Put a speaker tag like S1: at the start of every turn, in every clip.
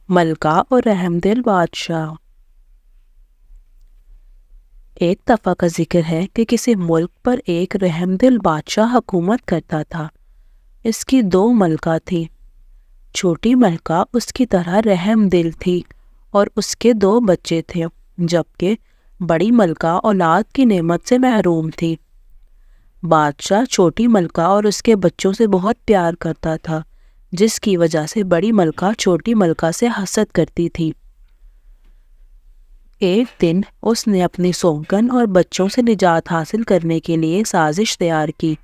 S1: ملکہ اور رحم دل بادشاہ۔ ایک دفعہ کا ذکر ہے کہ کسی ملک پر ایک رحم دل بادشاہ حکومت کرتا تھا۔ اس کی 2 ملکہ تھی۔ چھوٹی ملکہ اس کی طرح رحم دل تھی اور اس کے 2 بچے تھے، جبکہ بڑی ملکہ اولاد کی نعمت سے محروم تھی۔ بادشاہ چھوٹی ملکہ اور اس کے بچوں سے بہت پیار کرتا تھا، جس کی وجہ سے بڑی ملکہ چھوٹی ملکہ سے حسد کرتی تھی۔ ایک دن اس نے اپنی سوگن اور بچوں سے نجات حاصل کرنے کے لیے سازش تیار کی،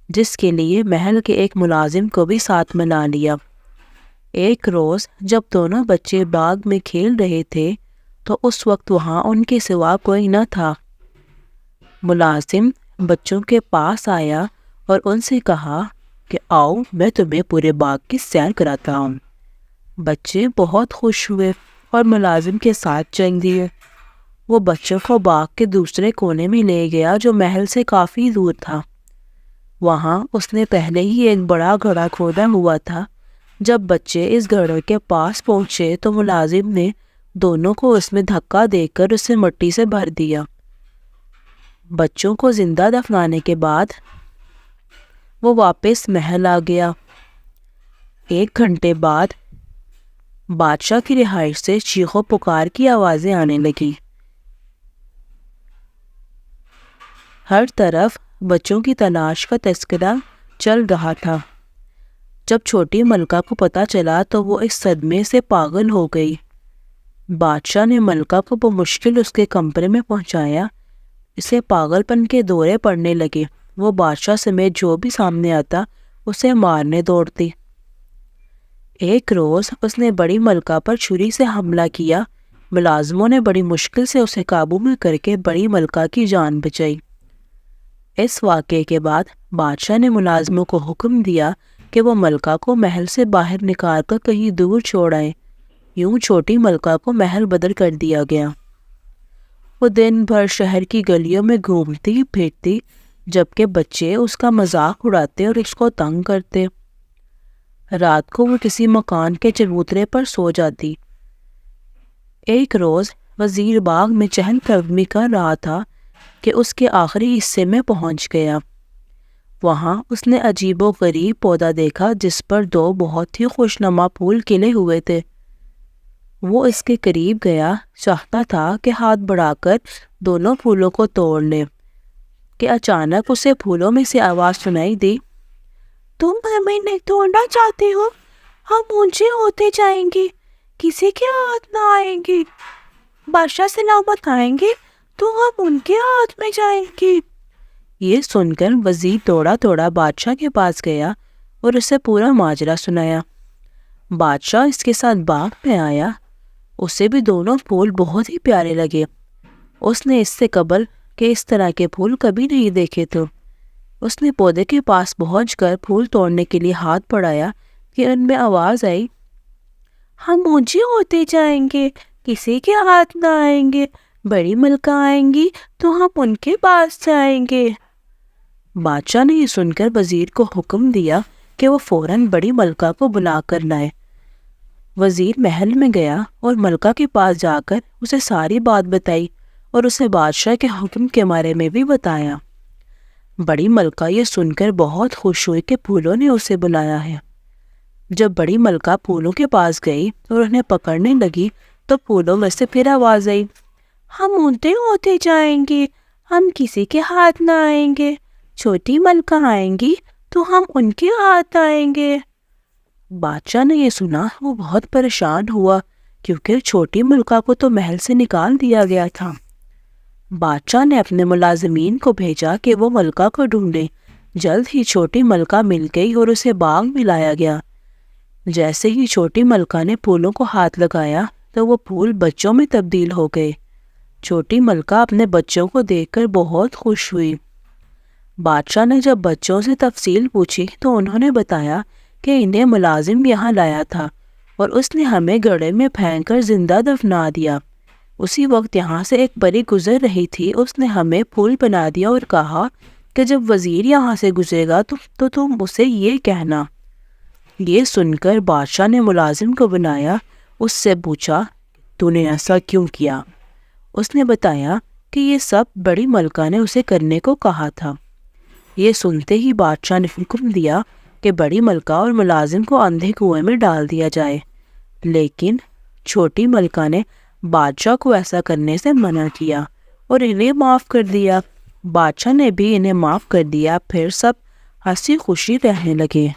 S1: جس کے لیے محل کے ایک ملازم کو بھی ساتھ ملا لیا۔ ایک روز جب دونوں بچے باغ میں کھیل رہے تھے تو اس وقت وہاں ان کے سوا کوئی نہ تھا۔ ملازم بچوں کے پاس آیا اور ان سے کہا کہ آؤ میں تمہیں پورے باغ کی سیر کراتا ہوں۔ بچے بہت خوش ہوئے اور ملازم کے ساتھ چل دیے۔ وہ بچوں کو باغ کے دوسرے کونے میں لے گیا جو محل سے کافی دور تھا۔ وہاں اس نے پہلے ہی ایک بڑا گڑھا کھودا ہوا تھا۔ جب بچے اس گڑھے کے پاس پہنچے تو ملازم نے دونوں کو اس میں دھکا دے کر اسے مٹی سے بھر دیا۔ بچوں کو زندہ دفنانے کے بعد وہ واپس محل آ گیا۔ 1 گھنٹے بعد بادشاہ کی رہائش سے چیخ و پکار کی آوازیں آنے لگیں۔ ہر طرف بچوں کی تلاش کا تذکرہ چل رہا تھا۔ جب چھوٹی ملکہ کو پتہ چلا تو وہ اس صدمے سے پاگل ہو گئی۔ بادشاہ نے ملکہ کو بمشکل اس کے کمرے میں پہنچایا۔ اسے پاگل پن کے دورے پڑنے لگے۔ وہ بادشاہ سمیت جو بھی سامنے آتا اسے مارنے دوڑتی۔ ایک روز اس نے بڑی ملکہ پر چھری سے حملہ کیا۔ ملازموں نے بڑی مشکل سے اسے قابو میں کر کے بڑی ملکہ کی جان بچائی۔ اس واقعے کے بعد بادشاہ نے ملازموں کو حکم دیا کہ وہ ملکہ کو محل سے باہر نکال کر کہیں دور چھوڑ آئیں۔ یوں چھوٹی ملکہ کو محل بدر کر دیا گیا۔ وہ دن بھر شہر کی گلیوں میں گھومتی پھرتی، جبکہ بچے اس کا مذاق اڑاتے اور اس کو تنگ کرتے۔ رات کو وہ کسی مکان کے چبوترے پر سو جاتی۔ ایک روز وزیر باغ میں چہل قدمی کر رہا تھا کہ اس کے آخری حصے میں پہنچ گیا۔ وہاں اس نے عجیب و غریب پودا دیکھا جس پر 2 بہت ہی خوشنما پھول کھلے ہوئے تھے۔ وہ اس کے قریب گیا، چاہتا تھا کہ ہاتھ بڑھا کر دونوں پھولوں کو توڑ لے کہ اچانک اسے پھولوں میں سے آواز سنائی دی، تم ہمیں نہیں توڑنا چاہتے ہو؟ ہم اونچے ہوتے جائیں گے، کسی کے ہاتھ نہ آئیں گے۔ بادشاہ سلامت آئیں گے تو ہم ان کے ہاتھ میں جائیں گے۔ یہ سن کر وزیر دوڑا دوڑا بادشاہ کے پاس گیا اور اسے پورا ماجرا سنایا۔ بادشاہ اس کے ساتھ باغ میں آیا۔ اسے بھی دونوں پھول بہت ہی پیارے لگے۔ اس نے اس سے قبل کہ اس طرح کے پھول کبھی نہیں دیکھے تھے۔ اس نے پودے کے پاس پہنچ کر پھول توڑنے کے لیے ہاتھ بڑھایا کہ ان میں آواز آئی، ہم اونچے ہوتے جائیں گے، کسی کے ہاتھ نہ آئیں گے، بڑی ملکہ آئیں گی تو ہم ان کے پاس جائیں گے۔ بادشاہ نے یہ سن کر وزیر کو حکم دیا کہ وہ فوراً بڑی ملکہ کو بلا کر لائے۔ وزیر محل میں گیا اور ملکہ کے پاس جا کر اسے ساری بات بتائی اور اسے بادشاہ کے حکم کے بارے میں بھی بتایا۔ بڑی ملکہ یہ سن کر بہت خوش ہوئی کہ پھولوں نے اسے بلایا ہے۔ جب بڑی ملکہ پھولوں کے پاس گئی اور انہیں پکڑنے لگی تو پھولوں میں سے پھر آواز آئی، ہم اونچے ہوتے جائیں گے، ہم کسی کے ہاتھ نہ آئیں گے، چھوٹی ملکہ آئیں گی تو ہم ان کے ہاتھ آئیں گے۔ بادشاہ نے یہ سنا، وہ بہت پریشان ہوا کیونکہ چھوٹی ملکہ کو تو محل سے نکال دیا گیا تھا۔ بادشاہ نے اپنے ملازمین کو بھیجا کہ وہ ملکہ کو ڈھونڈیں۔ جلد ہی چھوٹی ملکہ مل گئی اور اسے باغ میں لایا گیا۔ جیسے ہی چھوٹی ملکہ نے پھولوں کو ہاتھ لگایا تو وہ پھول بچوں میں تبدیل ہو گئے۔ چھوٹی ملکہ اپنے بچوں کو دیکھ کر بہت خوش ہوئی۔ بادشاہ نے جب بچوں سے تفصیل پوچھی تو انہوں نے بتایا کہ انہیں ملازم یہاں لایا تھا اور اس نے ہمیں گڑھے میں پھینک کر زندہ دفنا دیا۔ اسی وقت یہاں سے ایک پری گزر رہی تھی، اس نے ہمیں پھول بنا دیا اور کہا کہ جب وزیر یہاں سے گزرے گا تو تم اسے یہ کہنا۔ یہ سن کر بادشاہ نے ملازم کو بنایا اس سے پوچھا تو نے ایسا کیوں کیا؟ اس نے بتایا کہ یہ سب بڑی ملکہ نے اسے کرنے کو کہا تھا۔ یہ سنتے ہی بادشاہ نے حکم دیا کہ بڑی ملکہ اور ملازم کو اندھے کنویں میں ڈال دیا جائے، لیکن چھوٹی ملکہ نے بادشاہ کو ایسا کرنے سے منع کیا اور انہیں معاف کر دیا۔ بادشاہ نے بھی انہیں معاف کر دیا، پھر سب ہنسی خوشی رہنے لگے۔